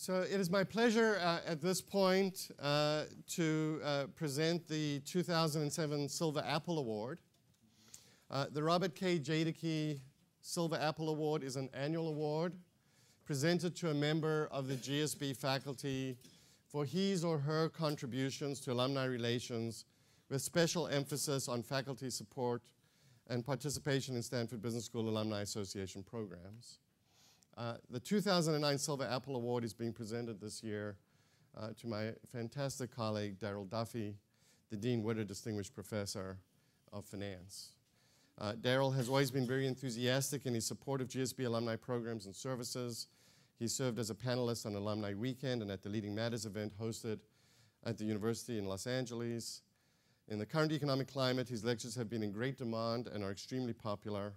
So it is my pleasure at this point to present the 2007 Silver Apple Award. The Robert K. Jaedicke Silver Apple Award is an annual award presented to a member of the GSB faculty for his or her contributions to alumni relations with special emphasis on faculty support and participation in Stanford Business School Alumni Association programs. The 2009 Silver Apple Award is being presented this year to my fantastic colleague, Darrell, the Dean Witter Distinguished Professor of Finance. Darrell has always been very enthusiastic in his support of GSB alumni programs and services. He served as a panelist on Alumni Weekend and at the Leading Matters event hosted at the University in Los Angeles. In the current economic climate, his lectures have been in great demand and are extremely popular.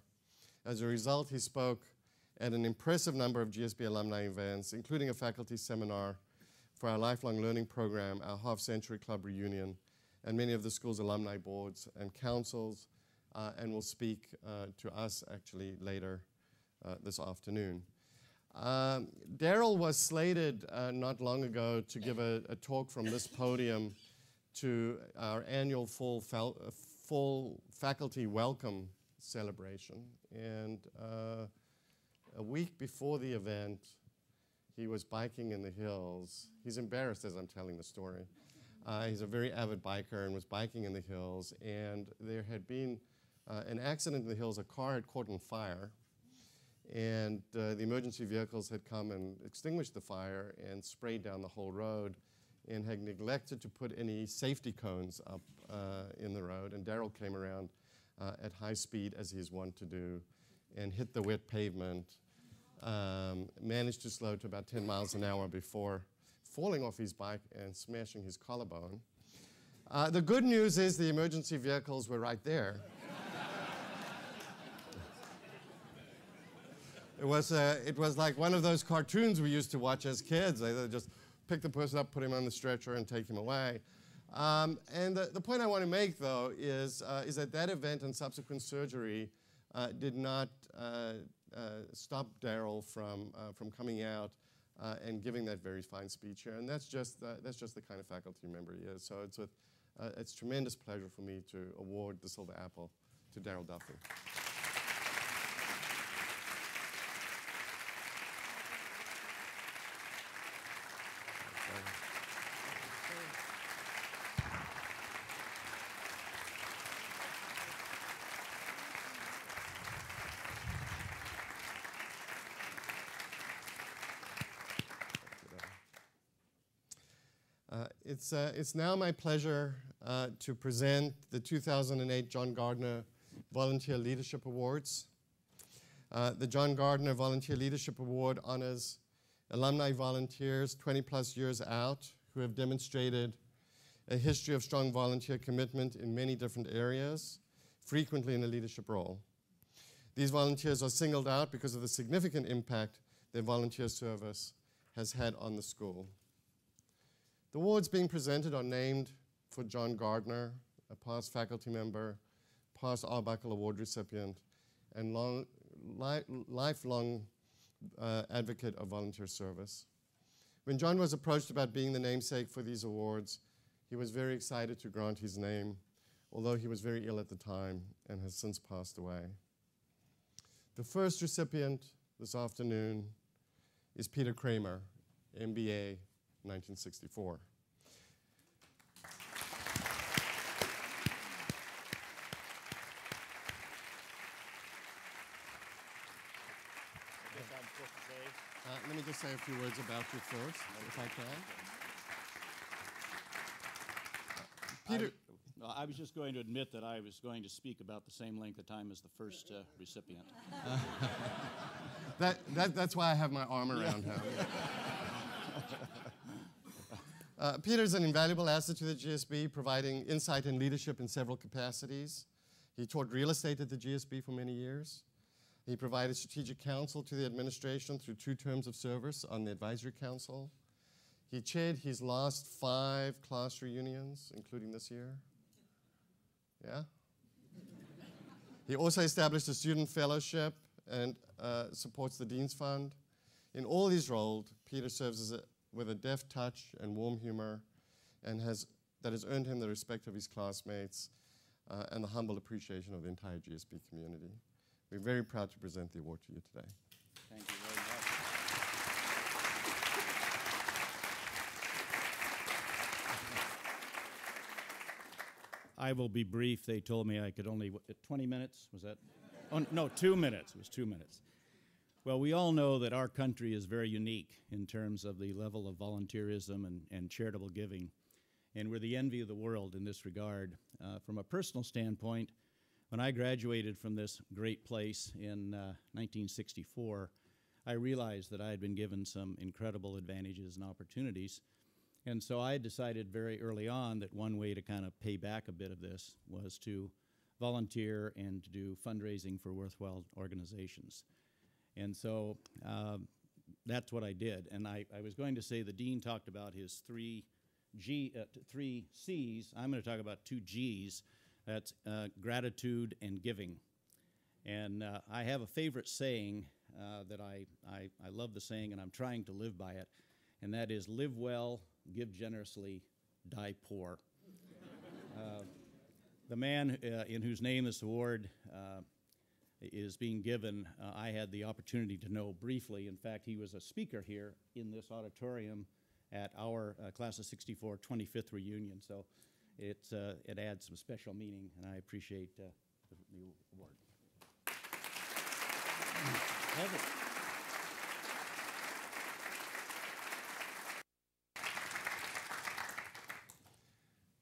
As a result, he spoke at an impressive number of GSB alumni events, including a faculty seminar for our lifelong learning program, our half-century club reunion, and many of the school's alumni boards and councils, and will speak to us actually later this afternoon. Darrell was slated not long ago to give a talk from this podium to our annual full faculty welcome celebration, and a week before the event, he was biking in the hills. He's embarrassed as I'm telling the story. He's a very avid biker and was biking in the hills, and there had been an accident in the hills. A car had caught on fire, and the emergency vehicles had come and extinguished the fire and sprayed down the whole road and had neglected to put any safety cones up in the road, and Darrell came around at high speed, as he is wont to do, and hit the wet pavement, managed to slow to about 10 miles an hour before falling off his bike and smashing his collarbone. The good news is the emergency vehicles were right there. It was like one of those cartoons we used to watch as kids. They just pick the person up, put him on the stretcher, and take him away. And the point I want to make, though, is that that event and subsequent surgery did not stop Darrell from coming out and giving that very fine speech here. And that's just the kind of faculty member he is. So it's tremendous pleasure for me to award the Silver Apple to Darrell Duffie. It's now my pleasure to present the 2008 John Gardner Volunteer Leadership Awards. The John Gardner Volunteer Leadership Award honors alumni volunteers 20-plus years out who have demonstrated a history of strong volunteer commitment in many different areas, frequently in a leadership role. These volunteers are singled out because of the significant impact their volunteer service has had on the school. The awards being presented are named for John Gardner, a past faculty member, past Arbuckle Award recipient, and lifelong advocate of volunteer service. When John was approached about being the namesake for these awards, he was very excited to grant his name, although he was very ill at the time and has since passed away. The first recipient this afternoon is Peter Kremer, MBA, 1964. Let me just say a few words about you first, if I can. Peter. I was just going to admit that I was going to speak about the same length of time as the first recipient. That's why I have my arm around him. Peter's an invaluable asset to the GSB, providing insight and leadership in several capacities. He taught real estate at the GSB for many years. He provided strategic counsel to the administration through 2 terms of service on the advisory council. He chaired his last 5 class reunions, including this year. Yeah? He also established a student fellowship and supports the Dean's Fund. In all these roles, Peter serves with a deft touch and warm humor, and that has earned him the respect of his classmates and the humble appreciation of the entire GSB community. We're very proud to present the award to you today. Thank you very much. I will be brief. They told me I could only, 20 minutes, was that? Oh, no, 2 minutes. It was 2 minutes. Well, we all know that our country is very unique in terms of the level of volunteerism and charitable giving, and we're the envy of the world in this regard. From a personal standpoint, when I graduated from this great place in 1964, I realized that I had been given some incredible advantages and opportunities. And so I decided very early on that one way to kind of pay back a bit of this was to volunteer and to do fundraising for worthwhile organizations. And so that's what I did. And I was going to say the dean talked about his three C's. I'm going to talk about 2 G's. That's gratitude and giving. And I have a favorite saying that I love the saying, and I'm trying to live by it, and that is live well, give generously, die poor. The man in whose name this award is being given, I had the opportunity to know briefly. In fact, he was a speaker here in this auditorium at our Class of 64 25th reunion. So it adds some special meaning, and I appreciate the award.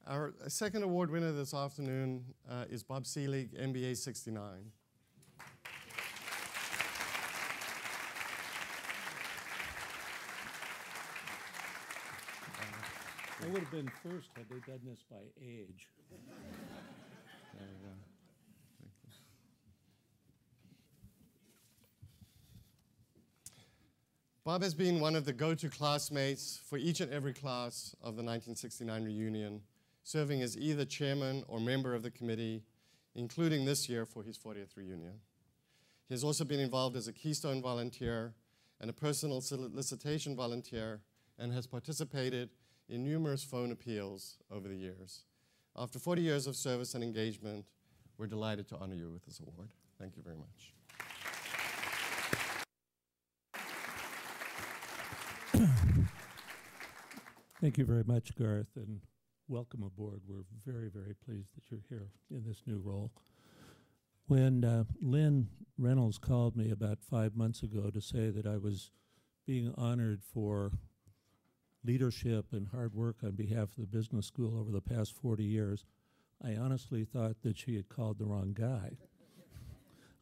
Our second award winner this afternoon is Bob Seelig, MBA 69. I would have been first had they done this by age. There you go. Thank you. Bob has been one of the go-to classmates for each and every class of the 1969 reunion, serving as either chairman or member of the committee, including this year for his 40th reunion. He has also been involved as a Keystone volunteer and a personal solicitation volunteer, and has participated in numerous phone appeals over the years. After 40 years of service and engagement, we're delighted to honor you with this award. Thank you very much. Thank you very much, Garth, and welcome aboard. We're very, very pleased that you're here in this new role. When Lynn Reynolds called me about 5 months ago to say that I was being honored for leadership and hard work on behalf of the business school over the past 40 years, I honestly thought that she had called the wrong guy.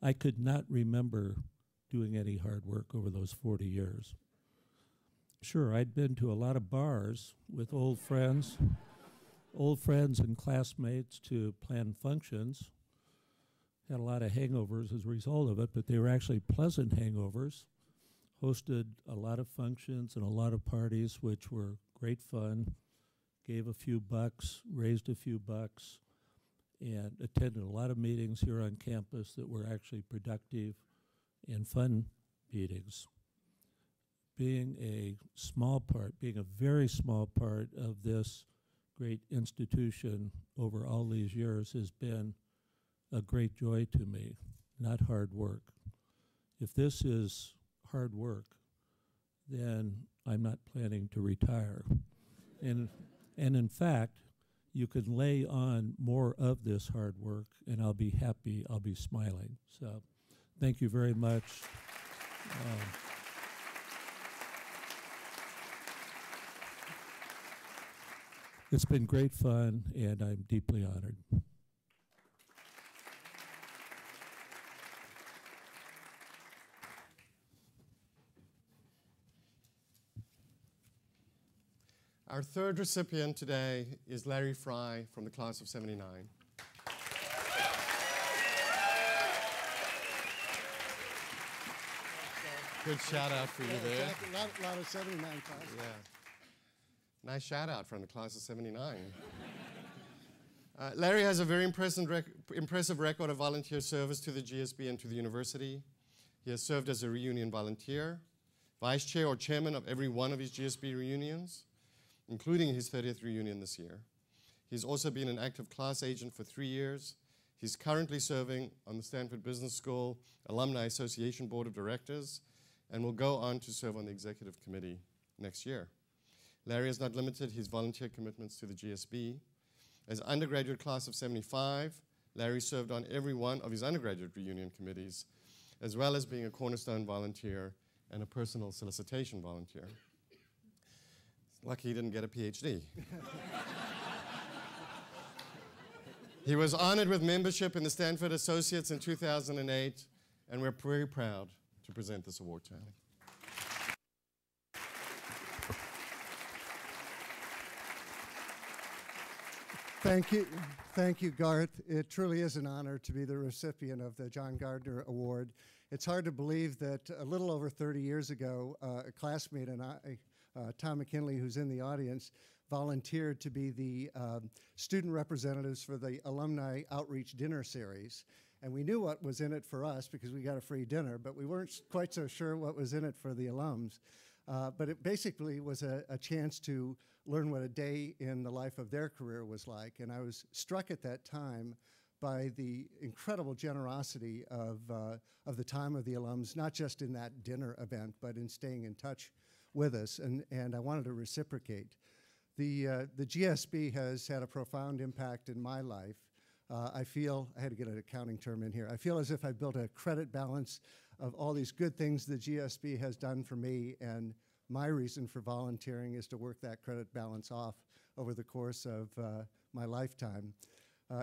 I could not remember doing any hard work over those 40 years. Sure, I'd been to a lot of bars with old friends and classmates to plan functions. Had a lot of hangovers as a result of it, but they were actually pleasant hangovers. Hosted a lot of functions and a lot of parties, which were great fun. Gave a few bucks, raised a few bucks, and attended a lot of meetings here on campus that were actually productive and fun meetings. Being a very small part of this great institution over all these years has been a great joy to me, not hard work. If this is hard work, then I'm not planning to retire. And in fact, you can lay on more of this hard work and I'll be happy, I'll be smiling. So thank you very much. It's been great fun and I'm deeply honored. Our third recipient today is Larry Frye from the class of 79. Good shout out for you there. A lot of 79 classes. Yeah. Nice shout out from the class of 79. Larry has a very impressive record of volunteer service to the GSB and to the university. He has served as a reunion volunteer, vice chair or chairman of every one of his GSB reunions, including his 30th reunion this year. He's also been an active class agent for 3 years. He's currently serving on the Stanford Business School Alumni Association Board of Directors and will go on to serve on the executive committee next year. Larry has not limited his volunteer commitments to the GSB. As undergraduate class of 75, Larry served on every one of his undergraduate reunion committees, as well as being a cornerstone volunteer and a personal solicitation volunteer. Lucky he didn't get a PhD. He was honored with membership in the Stanford Associates in 2008, and we're very proud to present this award to him. Thank you, Garth. It truly is an honor to be the recipient of the John Gardner Award. It's hard to believe that a little over 30 years ago, a classmate and I, Tom McKinley, who's in the audience, volunteered to be the student representatives for the Alumni Outreach Dinner Series. And we knew what was in it for us because we got a free dinner, but we weren't quite so sure what was in it for the alums. But it basically was a chance to learn what a day in the life of their career was like. And I was struck at that time by the incredible generosity of the time of the alums, not just in that dinner event, but in staying in touch with us. And I wanted to reciprocate. The GSB has had a profound impact in my life. I feel, I had to get an accounting term in here, I feel as if I built a credit balance of all these good things the GSB has done for me, and my reason for volunteering is to work that credit balance off over the course of my lifetime.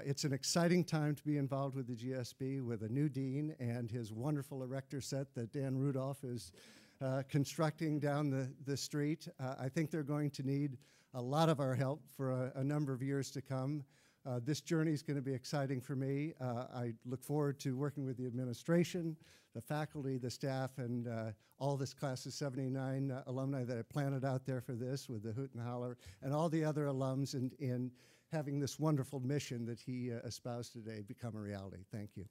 It's an exciting time to be involved with the GSB with a new dean and his wonderful erector set that Dan Rudolph is constructing down the street. I think they're going to need a lot of our help for a number of years to come. This journey is going to be exciting for me. I look forward to working with the administration, the faculty, the staff, and all this class of 79 alumni that I planted out there for this with the Hoot and Holler, and all the other alums in having this wonderful mission that he espoused today become a reality. Thank you.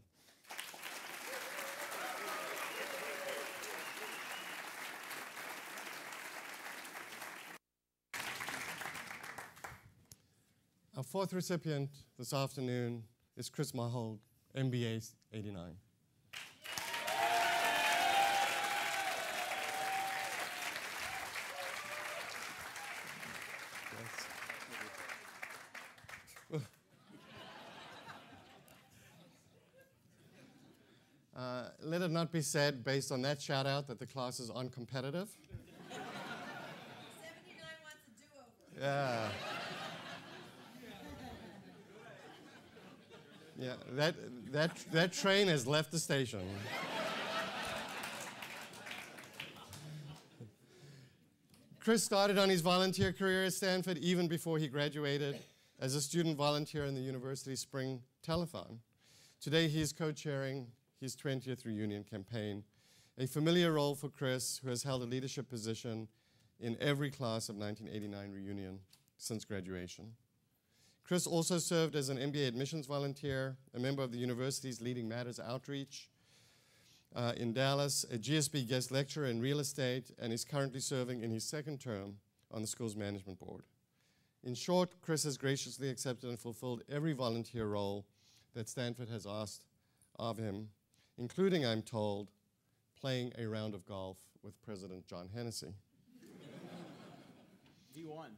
Our fourth recipient this afternoon is Chris Mahowald, MBA 89. Let it not be said, based on that shout out, that the class is uncompetitive. 79 wants a do-over. Yeah. Yeah, that train has left the station. Chris started on his volunteer career at Stanford even before he graduated as a student volunteer in the university spring telethon. Today he is co-chairing his 20th reunion campaign, a familiar role for Chris, who has held a leadership position in every class of 1989 reunion since graduation. Chris also served as an MBA admissions volunteer, a member of the university's Leading Matters outreach in Dallas, a GSB guest lecturer in real estate, and is currently serving in his second term on the school's management board. In short, Chris has graciously accepted and fulfilled every volunteer role that Stanford has asked of him, including, I'm told, playing a round of golf with President John Hennessy. He won.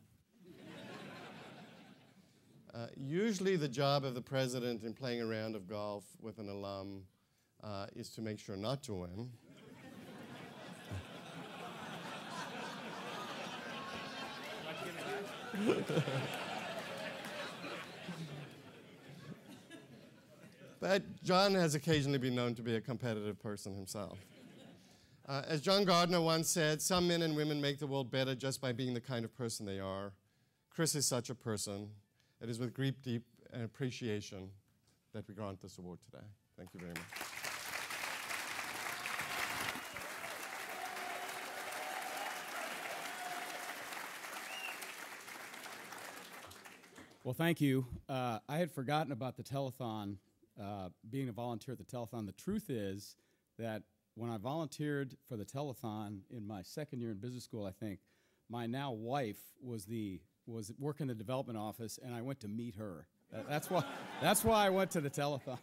Usually the job of the president in playing a round of golf with an alum is to make sure not to win. But John has occasionally been known to be a competitive person himself. As John Gardner once said, some men and women make the world better just by being the kind of person they are. Chris is such a person. It is with deep appreciation that we grant this award today. Thank you very much. Well, thank you. I had forgotten about the telethon, being a volunteer at the telethon. The truth is that when I volunteered for the telethon in my second year in business school, I think, my now wife was working the development office, and I went to meet her. That's why I went to the telethon.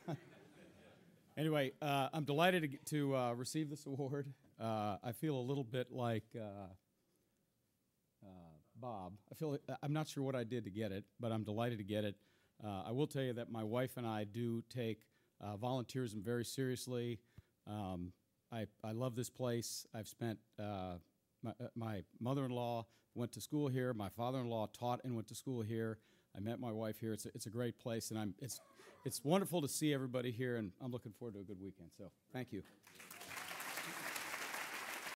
Anyway, I'm delighted to receive this award. I feel a little bit like Bob. I'm not sure what I did to get it, but I'm delighted to get it. I will tell you that my wife and I do take volunteerism very seriously. I love this place. I've spent my mother-in-law went to school here. My father-in-law taught and went to school here. I met my wife here. It's a great place, and it's wonderful to see everybody here, and I'm looking forward to a good weekend. So thank you.